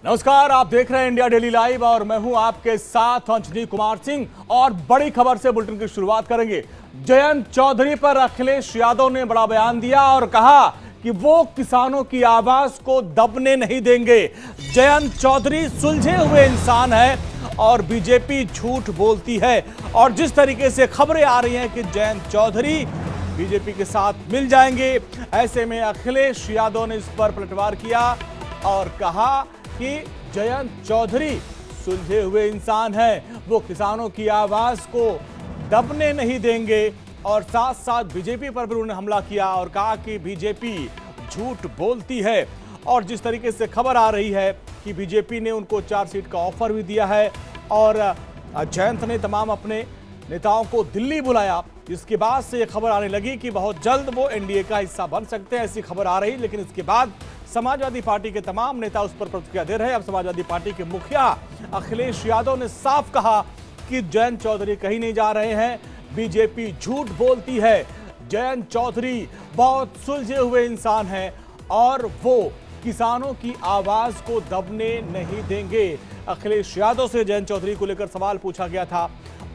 नमस्कार, आप देख रहे हैं इंडिया डेली लाइव और मैं हूं आपके साथ अंजनी कुमार सिंह। और बड़ी खबर से बुलेटिन की शुरुआत करेंगे। जयंत चौधरी पर अखिलेश यादव ने बड़ा बयान दिया और कहा कि वो किसानों की आवाज को दबने नहीं देंगे। जयंत चौधरी सुलझे हुए इंसान है और बीजेपी झूठ बोलती है। और जिस तरीके से खबरें आ रही हैं कि जयंत चौधरी बीजेपी के साथ मिल जाएंगे, ऐसे में अखिलेश यादव ने इस पर पलटवार किया और कहा कि जयंत चौधरी सुलझे हुए इंसान हैं, वो किसानों की आवाज को दबने नहीं देंगे। और साथ साथ बीजेपी पर भी उन्होंने हमला किया और कहा कि बीजेपी झूठ बोलती है। और जिस तरीके से खबर आ रही है कि बीजेपी ने उनको 4 सीट का ऑफर भी दिया है और जयंत ने तमाम अपने नेताओं को दिल्ली बुलाया, जिसके बाद से ये खबर आने लगी कि बहुत जल्द वो एनडीए का हिस्सा बन सकते हैं, ऐसी खबर आ रही। लेकिन इसके बाद समाजवादी पार्टी के तमाम नेता उस पर प्रतिक्रिया दे रहे हैं। अब समाजवादी पार्टी के मुखिया अखिलेश यादव ने साफ कहा कि जयंत चौधरी कहीं नहीं जा रहे हैं, बीजेपी झूठ बोलती है। जयंत चौधरी बहुत सुलझे हुए इंसान हैं और वो किसानों की आवाज को दबने नहीं देंगे। अखिलेश यादव से जयंत चौधरी को लेकर सवाल पूछा गया था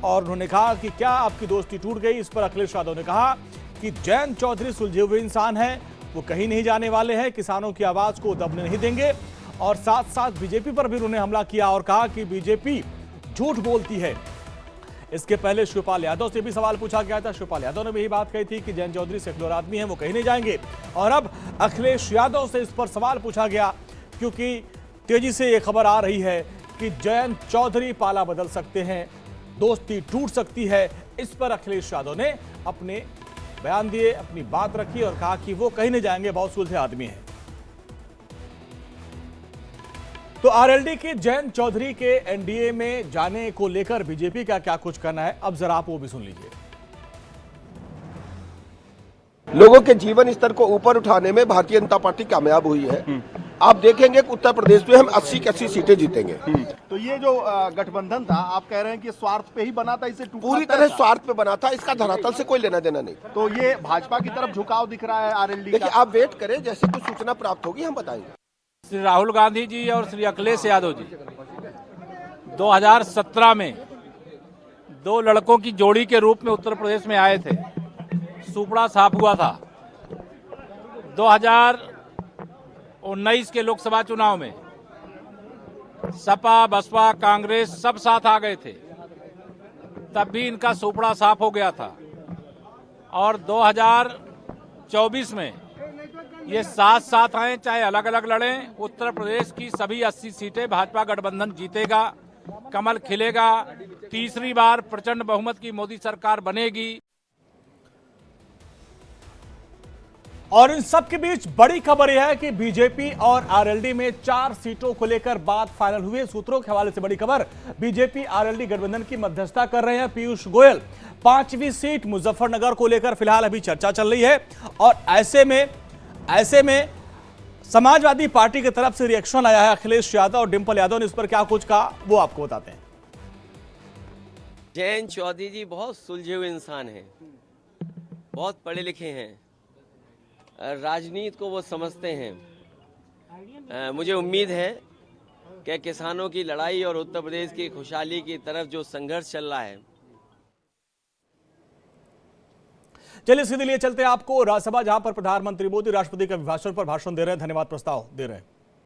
और उन्होंने कहा कि क्या आपकी दोस्ती टूट गई। इस पर अखिलेश यादव ने कहा कि जयंत चौधरी सुलझे हुए इंसान हैं, वो कहीं नहीं जाने वाले हैं, किसानों की आवाज को दबने नहीं देंगे। और साथ साथ बीजेपी पर भी उन्होंने हमला किया और कहा कि बीजेपी झूठ बोलती है। इसके पहले शिवपाल यादव से भी सवाल पूछा गया था। शिवपाल यादव ने भी यही बात कही थी कि जयंत चौधरी सेक्युलर आदमी हैं, वो कहीं नहीं जाएंगे। और अब अखिलेश यादव से इस पर सवाल पूछा गया क्योंकि तेजी से ये खबर आ रही है कि जयंत चौधरी पाला बदल सकते हैं, दोस्ती टूट सकती है। इस पर अखिलेश यादव ने अपने बयान दिए, अपनी बात रखी और कहा कि वो कहीं नहीं जाएंगे, बहुत सुलझे आदमी हैं। तो आरएलडी के जयंत चौधरी के एनडीए में जाने को लेकर बीजेपी का क्या कुछ करना है, अब जरा आप वो भी सुन लीजिए। लोगों के जीवन स्तर को ऊपर उठाने में भारतीय जनता पार्टी कामयाब हुई है। आप देखेंगे कि उत्तर प्रदेश में हम 80 की 80 सीटें जीतेंगे। तो ये जो गठबंधन था, आप कह रहे हैं कि स्वार्थ पे ही बना था, इसे पूरी तरह स्वार्थ पे बना था, इसका धरातल से कोई लेना देना नहीं। तो ये भाजपा की तरफ झुकाव दिख रहा है आरएलडी का। देखिए, आप वेट करें, जैसे कुछ सूचना प्राप्त होगी हम बताएंगे। श्री राहुल गांधी जी और श्री अखिलेश यादव जी 2017 में 2 लड़कों की जोड़ी के रूप में उत्तर प्रदेश में आए थे। सुपड़ा साफ हुआ था। 2019 के लोकसभा चुनाव में सपा, बसपा, कांग्रेस सब साथ आ गए थे, तब भी इनका सुपड़ा साफ हो गया था। और 2024 में ये साथ साथ आए, चाहे अलग अलग लड़ें, उत्तर प्रदेश की सभी 80 सीटें भाजपा गठबंधन जीतेगा, कमल खिलेगा, तीसरी बार प्रचंड बहुमत की मोदी सरकार बनेगी। और इन सब के बीच बड़ी खबर यह है कि बीजेपी और आरएलडी में 4 सीटों को लेकर बात फाइनल हुई है। सूत्रों के हवाले से बड़ी खबर, बीजेपी आरएलडी गठबंधन की मध्यस्थता कर रहे हैं पीयूष गोयल। 5वीं सीट मुजफ्फरनगर को लेकर फिलहाल अभी चर्चा चल रही है। और ऐसे में समाजवादी पार्टी की तरफ से रिएक्शन आया है। अखिलेश यादव और डिंपल यादव ने इस पर क्या कुछ कहा, वो आपको बताते हैं। जयंत चौधरी जी बहुत सुलझे हुए इंसान हैं, बहुत पढ़े लिखे हैं, राजनीति को वो समझते हैं। मुझे उम्मीद है कि किसानों की लड़ाई और उत्तर प्रदेश की खुशहाली की तरफ जो संघर्ष चल रहा है। चलिए सीधे लिए चलते हैं आपको राज्यसभा, जहां पर प्रधानमंत्री मोदी राष्ट्रपति के अभिभाषण पर भाषण दे रहे हैं, धन्यवाद प्रस्ताव दे रहे हैं।